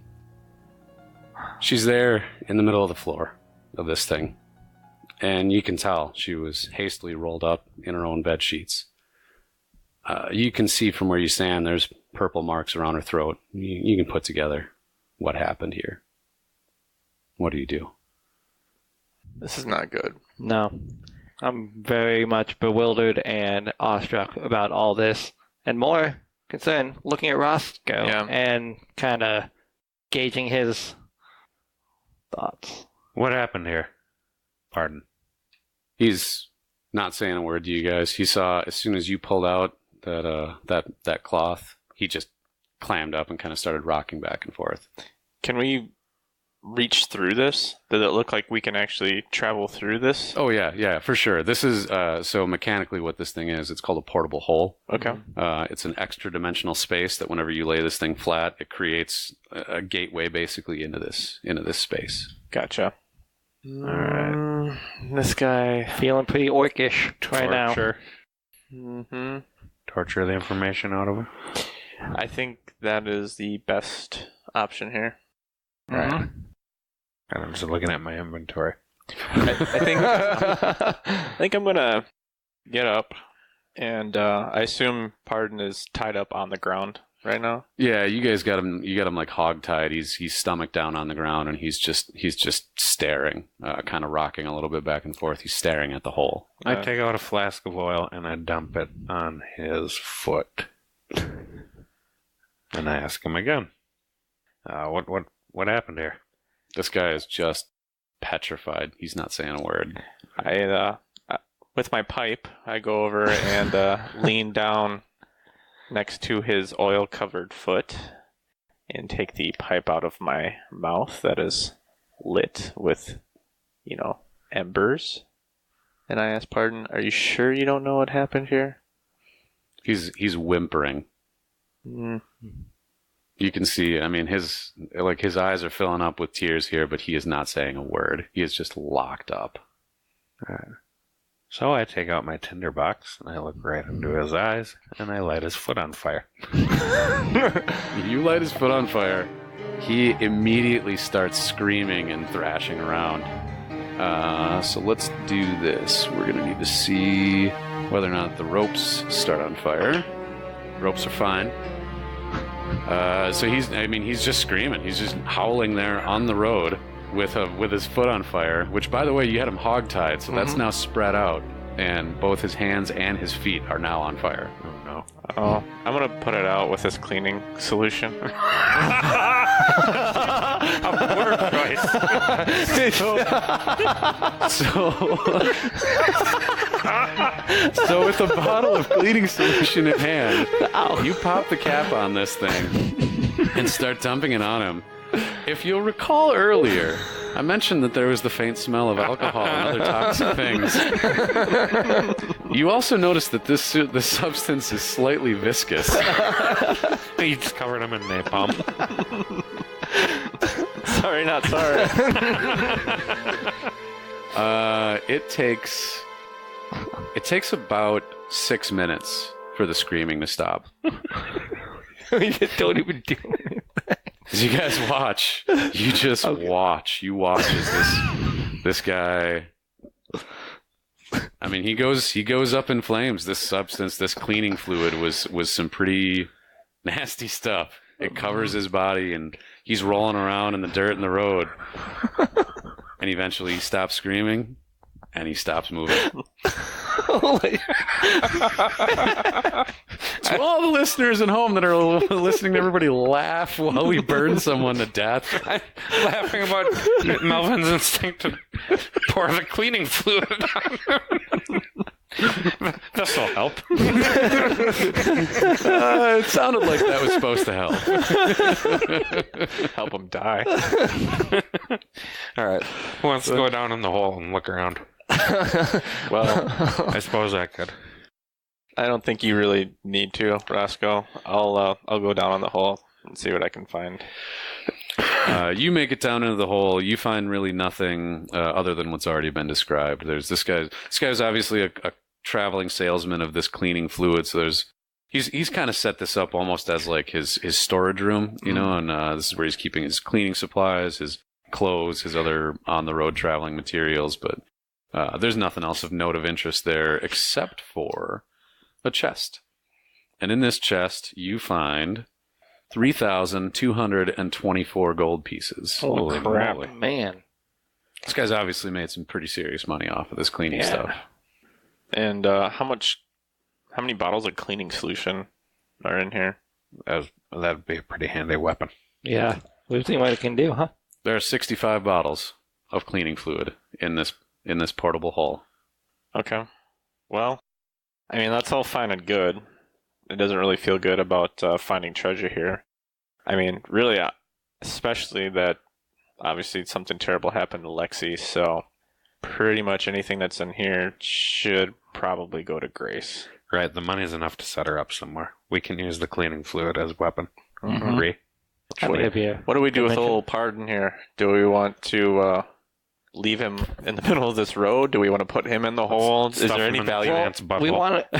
She's there in the middle of the floor of this thing, and you can tell she was hastily rolled up in her own bed sheets. You can see from where you stand, there's purple marks around her throat. You can put together what happened here. What do you do? This is not good. No. I'm very much bewildered and awestruck about all this, and more concerned looking at Roscoe and kind of gauging his thoughts. What happened here? Pardon. He's not saying a word to you guys. He saw as soon as you pulled out that cloth, he just clammed up and kind of started rocking back and forth. Can we reach through this? Does it look like we can actually travel through this? Oh yeah, for sure. This is so mechanically what this thing is. It's called a portable hole. Okay. It's an extra dimensional space that whenever you lay this thing flat, it creates a gateway basically into this space. Gotcha. All right. This guy Feeling pretty orcish right now. Torture. Mm-hmm. Torture the information out of him. I think that is the best option here. All right. And I'm just looking at my inventory. I think I'm gonna get up, and I assume Pardon is tied up on the ground right now. Yeah, you guys got him. You got him like hog-tied. He's stomach down on the ground, and he's just staring, kind of rocking a little bit back and forth. He's staring at the hole. I take out a flask of oil and I dump it on his foot. And I ask him again, what happened here? This guy is just petrified. He's not saying a word. I with my pipe, I go over and lean down next to his oil-covered foot and take the pipe out of my mouth that is lit with, embers. And I ask Pardon, are you sure you don't know what happened here? He's whimpering. Mm. You can see, I mean, his eyes are filling up with tears here, but he is not saying a word. He is just locked up. So I take out my tinderbox and I look right into his eyes and I light his foot on fire. You light his foot on fire. He immediately starts screaming and thrashing around. So let's do this. We're going to need to see whether or not the ropes start on fire. Ropes are fine. So he's just screaming. He's just howling there on the road with his foot on fire, which, by the way, you had him hog-tied, so that's now spread out, and both his hands and his feet are now on fire. Oh, no. Oh, I'm going to put it out with this cleaning solution. So with a bottle of cleaning solution in hand, you pop the cap on this thing and start dumping it on him. If you'll recall earlier, I mentioned that there was the faint smell of alcohol and other toxic things. You also noticed that this substance is slightly viscous. You just covered him in napalm. Sorry, not sorry. It takes about 6 minutes for the screaming to stop. We just don't even do anything. As you guys watch, you just watch. You watch as this guy. I mean, he goes up in flames. This substance, this cleaning fluid, was some pretty nasty stuff. It covers his body, and he's rolling around in the dirt in the road. and eventually he stops screaming, and he stops moving. Holy. To all the listeners at home that are listening to everybody laugh while we burn someone to death. I'm laughing about Melvin's instinct to pour the cleaning fluid on him. This will help. It sounded like that was supposed to help. Help him die. All right. Who wants to go down in the hole and look around? Well, I suppose I could. I don't think you really need to, Roscoe. I'll go down on the hole and see what I can find. You make it down into the hole. You find really nothing other than what's already been described. There's this guy. This guy's obviously a traveling salesman of this cleaning fluid. So he's kind of set this up almost as like his storage room, you know. And this is where he's keeping his cleaning supplies, his clothes, his other on the road traveling materials. But there's nothing else of note of interest there except for a chest. And in this chest, you find 3,224 gold pieces. Holy crap. moly. Man. This guy's obviously made some pretty serious money off of this cleaning stuff. And how many bottles of cleaning solution are in here? That'd be a pretty handy weapon. Yeah. We've seen what it can do, huh? There are 65 bottles of cleaning fluid in this portable hole. Okay. Well, I mean, that's all fine and good. It doesn't really feel good about finding treasure here. I mean, really, especially that obviously something terrible happened to Lexi, so pretty much anything that's in here should probably go to Grace. Right, the money's enough to set her up somewhere. We can use the cleaning fluid as a weapon. Mhm. Agree? I think it'd be a What do we do with Convention. old Pardon here? Do we want to leave him in the middle of this road? Do we want to put him in the hole? Is Stuff there him any in the value? giant's butthole. we want to.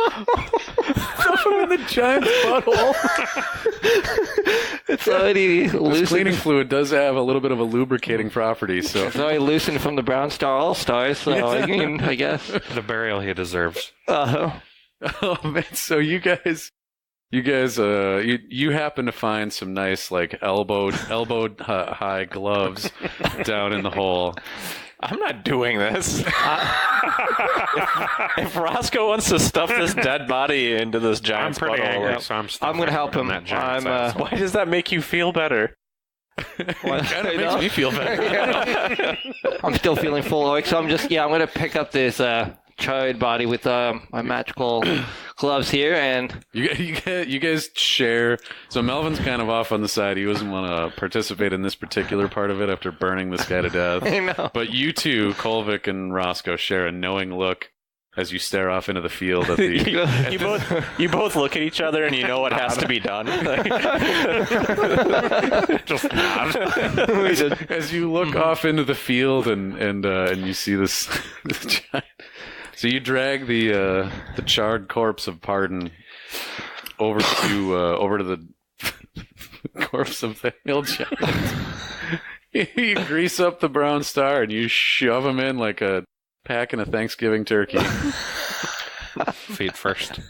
Stuff him in the giant's butthole. It's already This loosened. cleaning fluid does have a little bit of a lubricating property, so It's already loosened from the Brown Star All Stars, so I mean, I guess. The burial he deserves. Uh-huh. oh man, so you guys, you happen to find some nice like elbow high gloves down in the hole. I'm not doing this. If Roscoe wants to stuff this dead body into this I'm giant's pretty angry, butthole, so I'm still I'm gonna help him. That giant's I'm, asshole. why does that make you feel better? Kind of makes me feel better. I'm still feeling full awake, so I'm gonna pick up this charred body with my magical gloves here, and You guys share. So Melvin's kind of off on the side. He doesn't want to participate in this particular part of it after burning this guy to death. I know. But you two, Kolvik and Roscoe, share a knowing look as you stare off into the field at the. you both look at each other and you know what has to be done. Just nod. as you look off into the field and you see this giant. So you drag the charred corpse of Pardon over to the corpse of the hill giant. You grease up the Brown Star and you shove him in like a packing a Thanksgiving turkey. Feet first.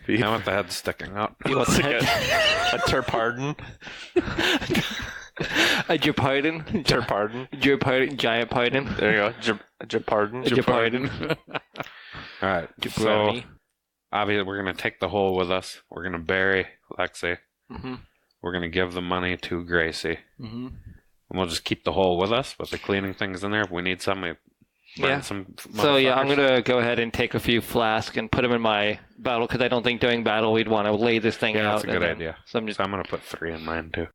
I want the head sticking out. He wants to get a Turpardon. A Japardon. Turpardon. Japardon. Giant pardon. There you go. Japardon. Japardon. All right. So, obviously, we're going to take the hole with us. We're going to bury Lexi. Mm-hmm. We're going to give the money to Gracie. Mm-hmm. And we'll just keep the hole with us with the cleaning things in there. If we need some, we burn some. So yeah, I'm motherfuckers. gonna go ahead and take a few flasks and put them in my bottle because I don't think during battle we'd want to lay this thing Yeah, out. that's a good and then- idea. So I'm just So I'm going to put 3 in mine, too.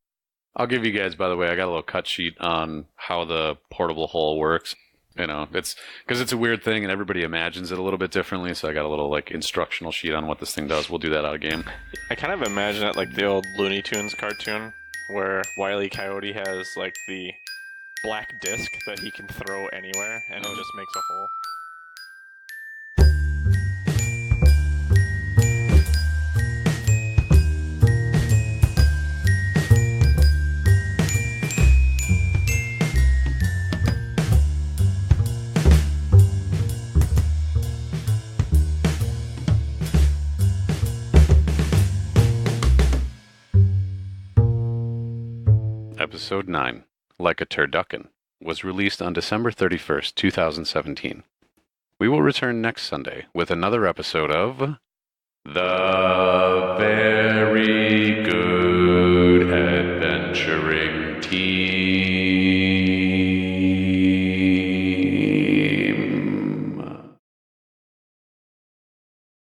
I'll give you guys, by the way, I got a little cut sheet on how the portable hole works. You know, it's because it's a weird thing and everybody imagines it a little bit differently. So I got a little like instructional sheet on what this thing does. We'll do that out of game. I kind of imagine it like the old Looney Tunes cartoon where Wile E. Coyote has like the black disc that he can throw anywhere and it just makes a hole. Episode 9, Like a Turducken, was released on December 31st, 2017. We will return next Sunday with another episode of The Very Good Adventuring Team.